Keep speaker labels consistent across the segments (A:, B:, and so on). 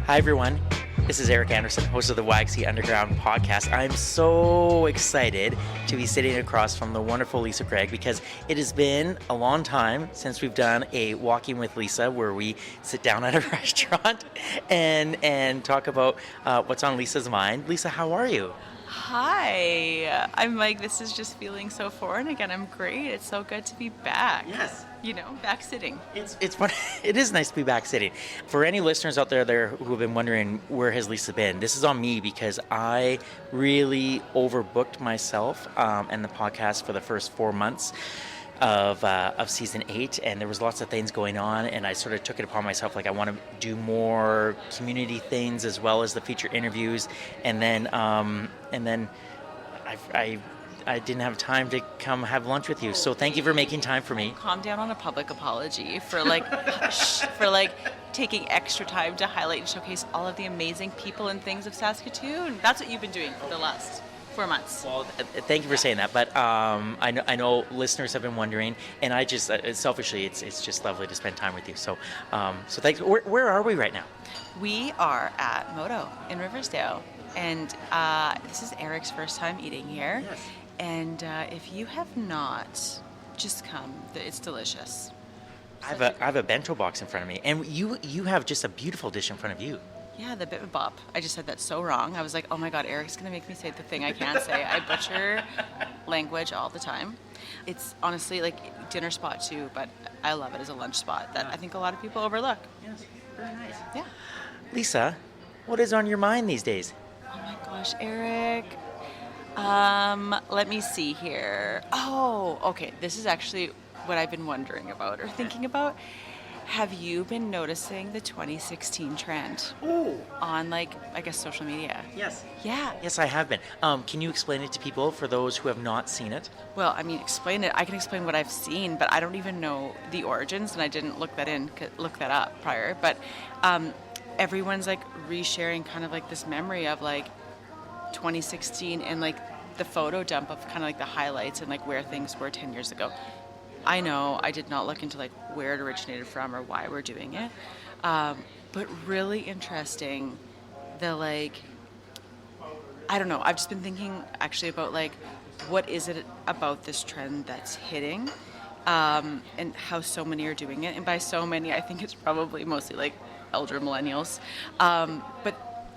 A: Hi, everyone. This is Eric Anderson, host of the YXE Underground podcast. I'm so excited to be sitting across from the wonderful Lisa Greig because it has been a long time since we've done a Walking with Lisa where we sit down at a restaurant and talk about what's on Lisa's mind. Lisa, how are you?
B: Hi. I'm like, this is just feeling so foreign again. I'm great. It's so good to be back.
A: Yes.
B: Back sitting.
A: It's fun. It is nice to be back sitting. For any listeners out there who have been wondering where has Lisa been, this is on me because I really overbooked myself and the podcast for the first 4 months of season 8, and there was lots of things going on, and I sort of took it upon myself, like I want to do more community things as well as the feature interviews, and then I didn't have time to come have lunch with you. So thank you for making time for me.
B: Calm down on a public apology for taking extra time to highlight and showcase all of the amazing people and things of Saskatoon. That's what you've been doing for the last 4 months.
A: Well, thank you for saying that. But I know listeners have been wondering, and I just selfishly, it's just lovely to spend time with you. So thanks. Where are we right now?
B: We are at Moto in Riversdale, and this is Eric's first time eating here.
A: Yes.
B: And if you have not, just come. It's delicious.
A: I have a bento box in front of me, and you have just a beautiful dish in front of you.
B: Yeah, the bibimbap. I just said that so wrong. I was like, oh my God, Eric's going to make me say the thing I can't say. I butcher language all the time. It's honestly like dinner spot too, but I love it as a lunch spot that I think a lot of people overlook.
A: Yes, very nice.
B: Yeah.
A: Lisa, what is on your mind these days?
B: Oh my gosh, Eric. Let me see here. Oh, okay. This is actually what I've been wondering about or thinking about. Have you been noticing the 2016 trend on, social media?
A: Yes.
B: Yeah.
A: Yes, I have been. Can you explain it to people for those who have not seen it?
B: Well, I mean, explain it. I can explain what I've seen, but I don't even know the origins, and I didn't look that up prior. But everyone's resharing kind of this memory of 2016 and the photo dump of kind of the highlights and where things were 10 years ago. I know I did not look into where it originated from or why we're doing it, but really interesting. I don't know. I've just been thinking actually about what is it about this trend that's hitting, and how so many are doing it. And by so many, I think it's probably mostly elder millennials, but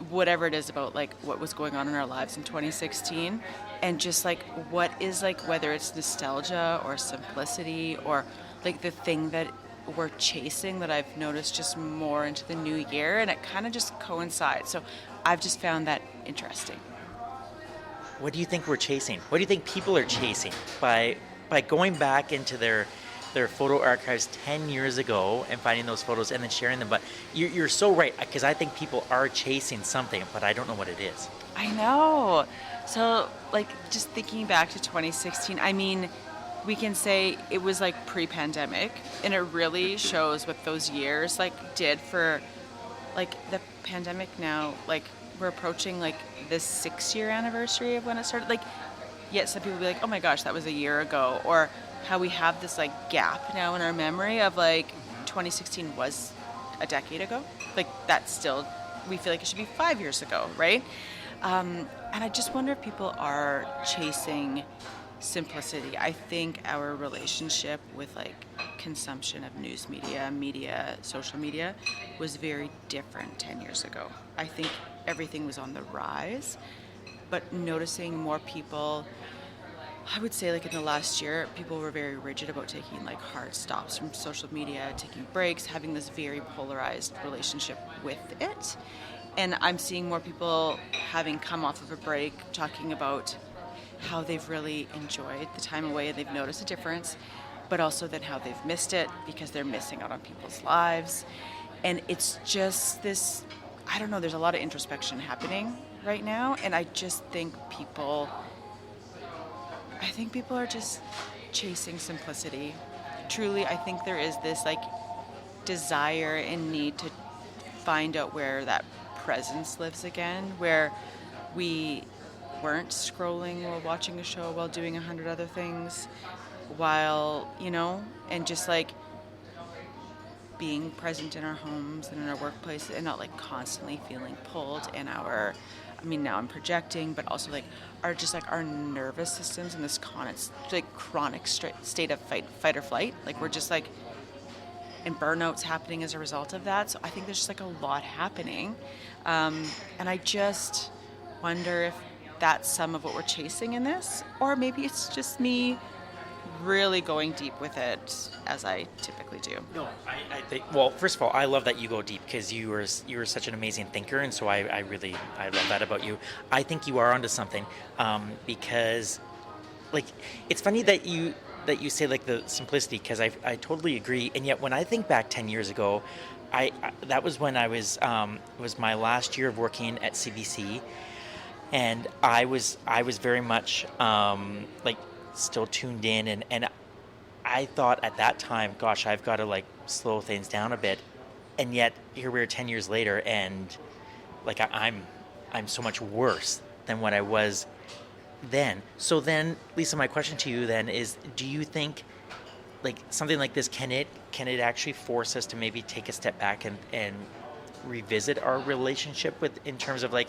B: whatever it is about what was going on in our lives in 2016, and just what is whether it's nostalgia or simplicity or the thing that we're chasing that I've noticed just more into the new year, and it kind of just coincides. So I've just found that interesting.
A: What do you think we're chasing? What do you think people are chasing by going back into their photo archives 10 years ago and finding those photos and then sharing them? But you're so right, because I think people are chasing something, but I don't know what it is.
B: I know. So just thinking back to 2016, I mean, we can say it was pre-pandemic, and it really shows what those years did for the pandemic. Now we're approaching this 6-year anniversary of when it started. Yet some people will be oh my gosh, that was a year ago, or how we have this gap now in our memory of 2016 was a decade ago. That's still, we feel it should be 5 years ago, right? And I just wonder if people are chasing simplicity. I think our relationship with consumption of news media, social media was very different 10 years ago. I think everything was on the rise, but noticing more people, I would say in the last year, people were very rigid about taking hard stops from social media, taking breaks, having this very polarized relationship with it. And I'm seeing more people having come off of a break talking about how they've really enjoyed the time away and they've noticed a difference, but also then how they've missed it because they're missing out on people's lives. And it's just this, I don't know, there's a lot of introspection happening right now, and I just think people are just chasing simplicity. Truly, I think there is this desire and need to find out where that presence lives again, where we weren't scrolling while watching a show while doing 100 other things, while, and just being present in our homes and in our workplaces and not like constantly feeling pulled in our, I mean, now I'm projecting, but also like our nervous systems in this chronic state of fight or flight. Like we're just like, and burnouts happening as a result of that. So I think there's just like a lot happening. And I just wonder if that's some of what we're chasing in this, or maybe it's just me really going deep with it as I typically do.
A: No, I think. Well, first of all, I love that you go deep because you are such an amazing thinker, and so I love that about you. I think you are onto something, because, like, it's funny that you say like the simplicity, because I totally agree. And yet, when I think back 10 years ago, I that was when I was it was my last year of working at CBC, and I was very much like still tuned in, and I thought at that time, gosh, I've got to like slow things down a bit. And yet here we are 10 years later, and like I'm so much worse than what I was then. So then, Lisa, my question to you then is, do you think like something like this, can it actually force us to maybe take a step back and revisit our relationship with, in terms of like,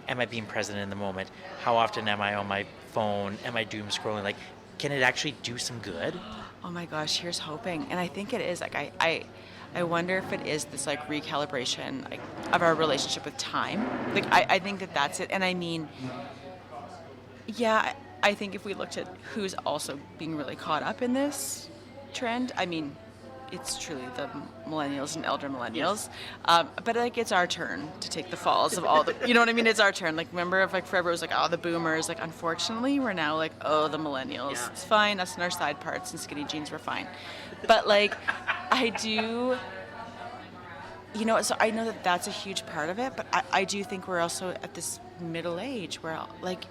A: am I being present in the moment? How often am I on my phone? Am I doom scrolling? Like, can it actually do some good?
B: Oh my gosh, here's hoping. And I think it is. Like I wonder if it is this like recalibration like of our relationship with time. Like I think that that's it. And I mean, yeah, I think if we looked at who's also being really caught up in this trend, I mean, it's truly the millennials and elder millennials. But like it's our turn to take the falls of all the, you know what I mean? It's our turn. Like remember, if like forever it was like, oh, the boomers. Like unfortunately, we're now like, oh, the millennials.
A: Yeah.
B: It's fine. Us and our side parts and skinny jeans, we're fine. But like, I do, you know, so I know that that's a huge part of it. But I do think we're also at this middle age where like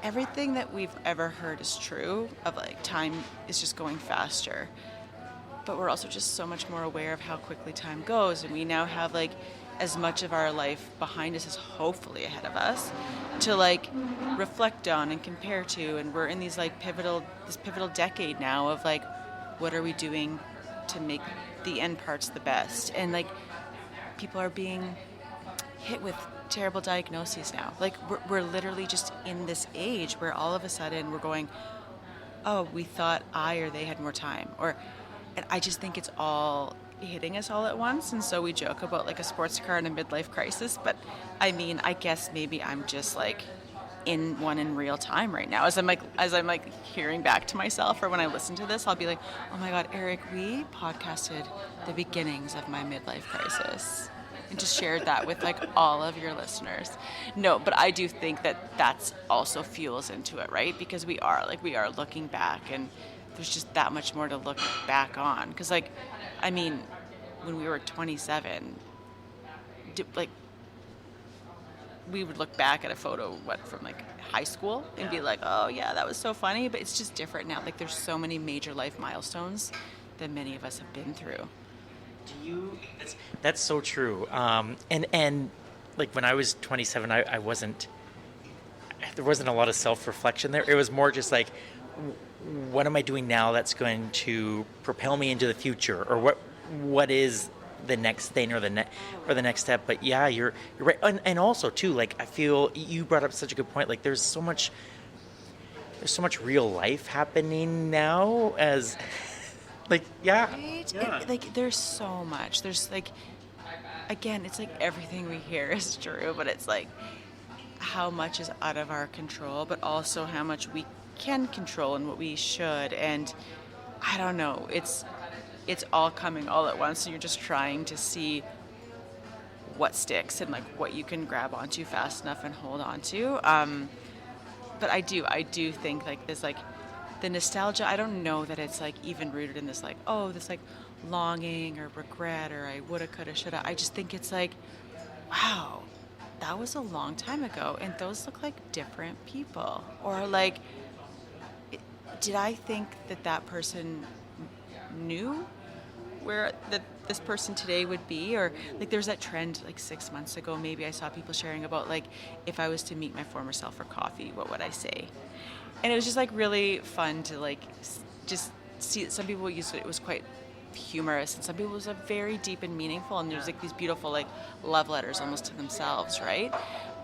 B: everything that we've ever heard is true of like time is just going faster. But we're also just so much more aware of how quickly time goes, and we now have like as much of our life behind us as hopefully ahead of us to like reflect on and compare to. And we're in these like pivotal decade now of like, what are we doing to make the end parts the best? And like people are being hit with terrible diagnoses now. Like we're literally just in this age where all of a sudden we're going, oh, we thought I or they had more time, and I just think it's all hitting us all at once. And so we joke about like a sports car and a midlife crisis. But I mean, I guess maybe I'm just like in real time right now. As I'm like hearing back to myself, or when I listen to this, I'll be like, oh my God, Eric, we podcasted the beginnings of my midlife crisis and just shared that with like all of your listeners. No, but I do think that that's also fuels into it, right? Because we are looking back, and there's just that much more to look back on. Because, like, I mean, when we were 27, like, we would look back at a photo, from, like, high school and be like, oh, yeah, that was so funny. But it's just different now. Like, there's so many major life milestones that many of us have been through.
A: That's so true. And, like, when I was 27, there wasn't a lot of self-reflection there. It was more just like, what am I doing now that's going to propel me into the future, or what is the next thing, or the next step? But yeah, you're right. And also too, like, I feel you brought up such a good point. Like there's so much real life happening now, as like, yeah,
B: Right?
A: yeah.
B: Like there's so much. There's like, again, it's like everything we hear is true, but it's like how much is out of our control, but also how much we can control and what we should. And I don't know, it's all coming all at once, and you're just trying to see what sticks and like what you can grab onto fast enough and hold on to. But I do think like this, like the nostalgia, I don't know that it's like even rooted in this like, oh, this like longing or regret or I woulda, coulda, shoulda. I just think it's like, wow, that was a long time ago, and those look like different people. Or like, did I think that person knew where this person today would be? Or like there's that trend like 6 months ago, maybe I saw people sharing about like, if I was to meet my former self for coffee, what would I say? And it was just like really fun to like just see that some people used it. It was quite humorous, and some people's are very deep and meaningful, and there's like these beautiful like love letters almost to themselves, right?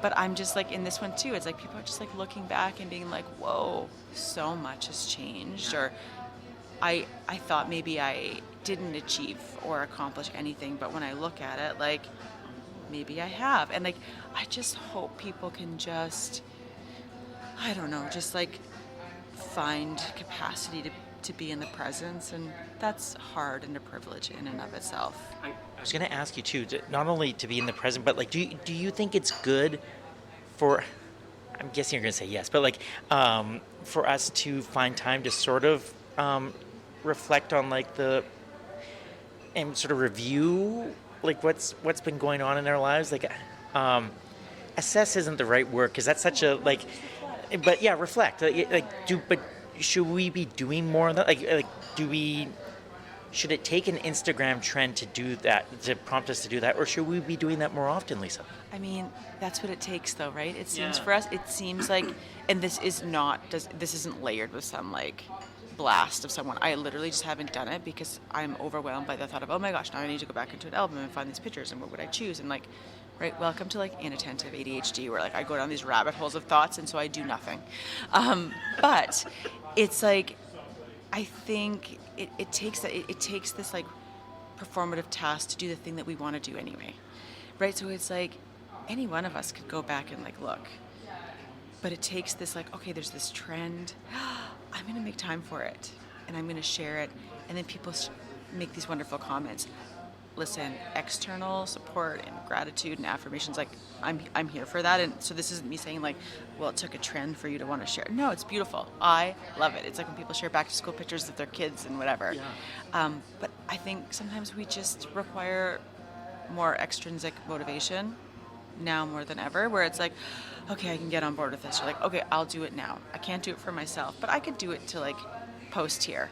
B: But I'm just like in this one too, it's like people are just like looking back and being like, whoa, so much has changed, or I thought maybe I didn't achieve or accomplish anything, but when I look at it, like maybe I have. And like I just hope people can just, I don't know, just like find capacity to be in the presence, and that's hard and a privilege in and of itself.
A: I was going to ask you too, not only to be in the present, but like, do you think it's good for, I'm guessing you're going to say yes, but like for us to find time to sort of reflect on like and sort of review like what's been going on in our lives, like assess isn't the right word because that's such a like, but yeah, reflect but should we be doing more of that, like should it take an Instagram trend to do that, to prompt us to do that, or should we be doing that more often, Lisa?
B: I mean, that's what it takes though, right? It seems for us, it seems like, and this isn't layered with some like blast of someone. I literally just haven't done it because I'm overwhelmed by the thought of, oh my gosh, now I need to go back into an album and find these pictures, and what would I choose? And like, right, welcome to like inattentive ADHD, where like I go down these rabbit holes of thoughts, and so I do nothing. But it's like, I think it takes this like performative task to do the thing that we want to do anyway, right? So it's like any one of us could go back and like look, but it takes this like, okay, there's this trend, I'm going to make time for it, and I'm going to share it, and then people make these wonderful comments. Listen, external support and gratitude and affirmations, like I'm here for that. And so this isn't me saying like, well, it took a trend for you to want to share. No, it's beautiful. I love it. It's like when people share back to school pictures of their kids and whatever. Yeah. But I think sometimes we just require more extrinsic motivation now more than ever, where it's like, okay, I can get on board with this. Or like, okay, I'll do it now. I can't do it for myself, but I could do it to like post here.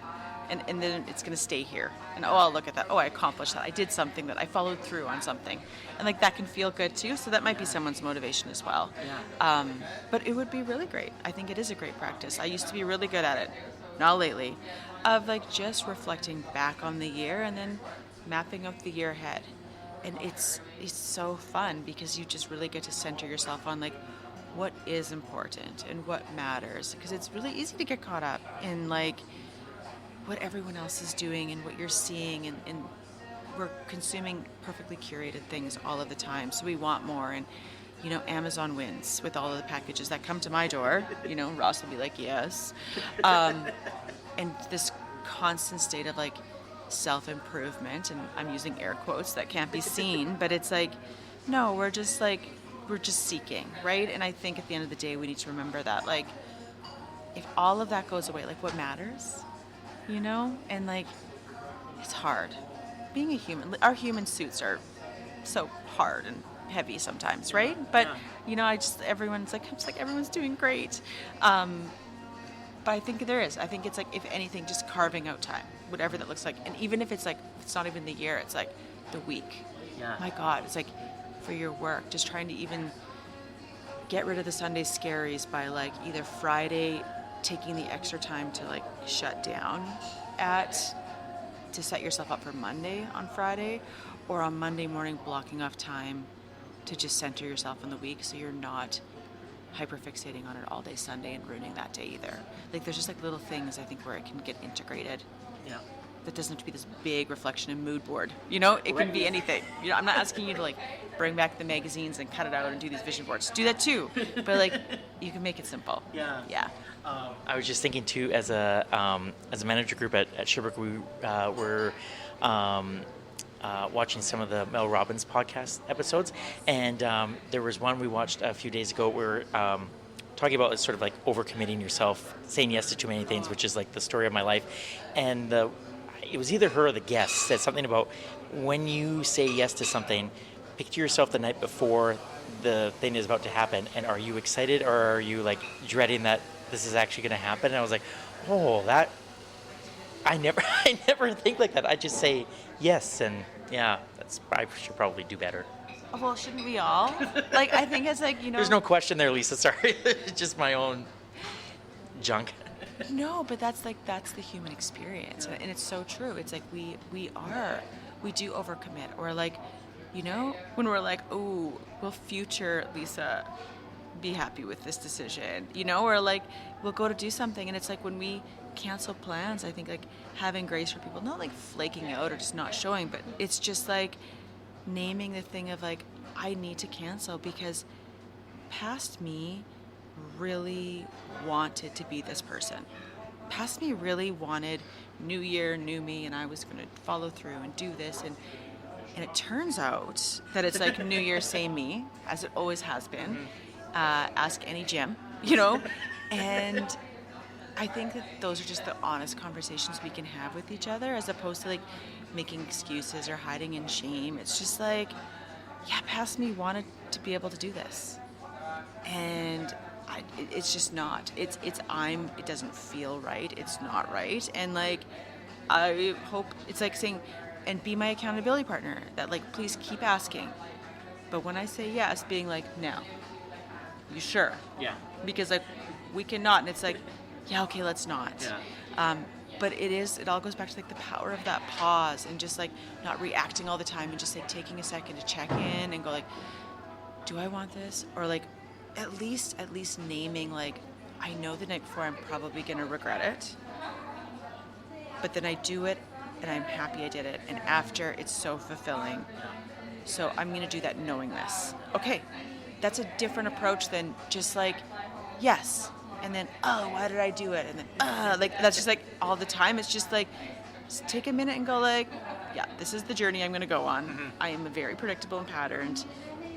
B: And then it's going to stay here. And oh, I'll look at that. Oh, I accomplished that. I did something, that I followed through on something. And like that can feel good too. So that might be someone's motivation as well. Yeah. But it would be really great. I think it is a great practice. I used to be really good at it, not lately, of like just reflecting back on the year and then mapping out the year ahead. And it's so fun because you just really get to center yourself on like what is important and what matters. Because it's really easy to get caught up in like what everyone else is doing and what you're seeing, and we're consuming perfectly curated things all of the time, so we want more. And you know, Amazon wins with all of the packages that come to my door. You know, Ross will be like, yes. And this constant state of like self-improvement, and I'm using air quotes that can't be seen, but it's like, no, we're just seeking, right? And I think at the end of the day, we need to remember that like if all of that goes away, like what matters? You know, and like it's hard being a human. Our human suits are so hard and heavy sometimes, right? But you know, everyone's doing great. But I think I think it's like, if anything, just carving out time, whatever that looks like. And even if it's like, it's not even the year, it's like the week. Yeah. My God, it's like for your work, just trying to even get rid of the Sunday scaries by like either Friday taking the extra time to like shut down to set yourself up for Monday on Friday, or on Monday morning blocking off time to just center yourself in the week so you're not hyperfixating on it all day Sunday and ruining that day either. Like there's just like little things I think where it can get integrated. Yeah. That doesn't have to be this big reflection and mood board. You know, it can be anything. You know, I'm not asking you to like bring back the magazines and cut it out and do these vision boards. Do that too, but like you can make it simple. Yeah. Yeah.
A: I was just thinking too, as a manager group at Sherbrooke, we were watching some of the Mel Robbins podcast episodes, and there was one we watched a few days ago where talking about sort of like overcommitting yourself, saying yes to too many things, which is like the story of my life. And it was either her or the guest said something about when you say yes to something, picture yourself the night before the thing is about to happen, and are you excited or are you like dreading that this is actually going to happen? And I was like, oh, that I never think like that. I just say yes, and yeah, I should probably do better.
B: Well, shouldn't we all? Like, I think it's like, you know.
A: There's no question there, Lisa. Sorry, it's just my own junk.
B: No, but that's the human experience, and it's so true. It's like we do overcommit, or like, when we're like, oh, will future Lisa be happy with this decision, or like we'll go to do something, and it's like when we cancel plans, I think like having grace for people, not like flaking out or just not showing, but it's just like naming the thing of like, I need to cancel because past me really wanted to be this person. Past me really wanted new year, new me, and I was going to follow through and do this, and it turns out that it's like New Year, same me, as it always has been. Ask any gym, and I think that those are just the honest conversations we can have with each other, as opposed to like making excuses or hiding in shame. It's just like, yeah, past me wanted to be able to do this, and it's just not. It doesn't feel right. It's not right, and like I hope it's like saying, and be my accountability partner. That like, please keep asking, but when I say yes, being like, now, you sure?
A: Yeah.
B: Because like we cannot, and it's like, yeah, okay, let's not.
A: Yeah.
B: But it all goes back to like the power of that pause, and just like not reacting all the time, and just like taking a second to check in and go like, do I want this? Or like at least naming like, I know the night before I'm probably gonna regret it, but then I do it and I'm happy I did it, and after it's so fulfilling. So I'm gonna do that knowing this. Okay, that's a different approach than just like, yes, and then, oh, why did I do it? And then, like, that's just like all the time. It's just like, just take a minute and go like, yeah, this is the journey I'm going to go on. Mm-hmm. I am very predictable and patterned,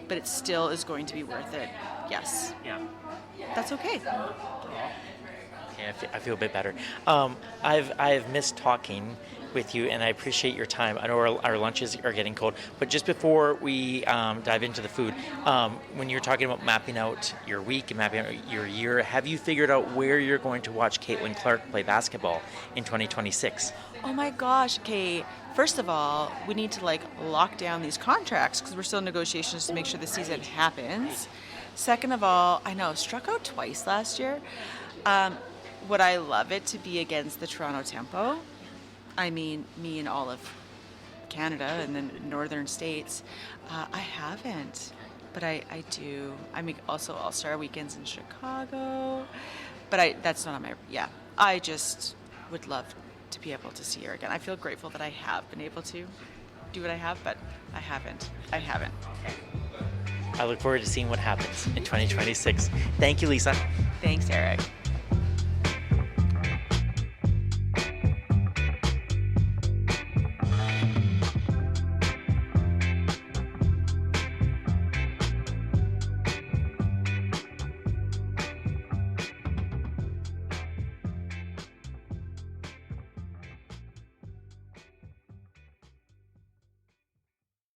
B: but it still is going to be worth it. Yes.
A: Yeah.
B: That's okay.
A: Yeah, I feel a bit better. I've missed talking with you, and I appreciate your time. I know our lunches are getting cold, but just before we dive into the food, when you're talking about mapping out your week and mapping out your year, have you figured out where you're going to watch Caitlin Clark play basketball in 2026?
B: Oh my gosh, okay. First of all, we need to like lock down these contracts because we're still in negotiations to make sure the season happens. Second of all, I know, struck out twice last year. Would I love it to be against the Toronto Tempo? I mean, me and all of Canada and the northern states. I haven't, but I do. I mean, also All-Star weekends in Chicago, but that's not on my, I just would love to be able to see her again. I feel grateful that I have been able to do what I have, but I haven't.
A: I look forward to seeing what happens in 2026. Thank you, Lisa.
B: Thanks, Eric.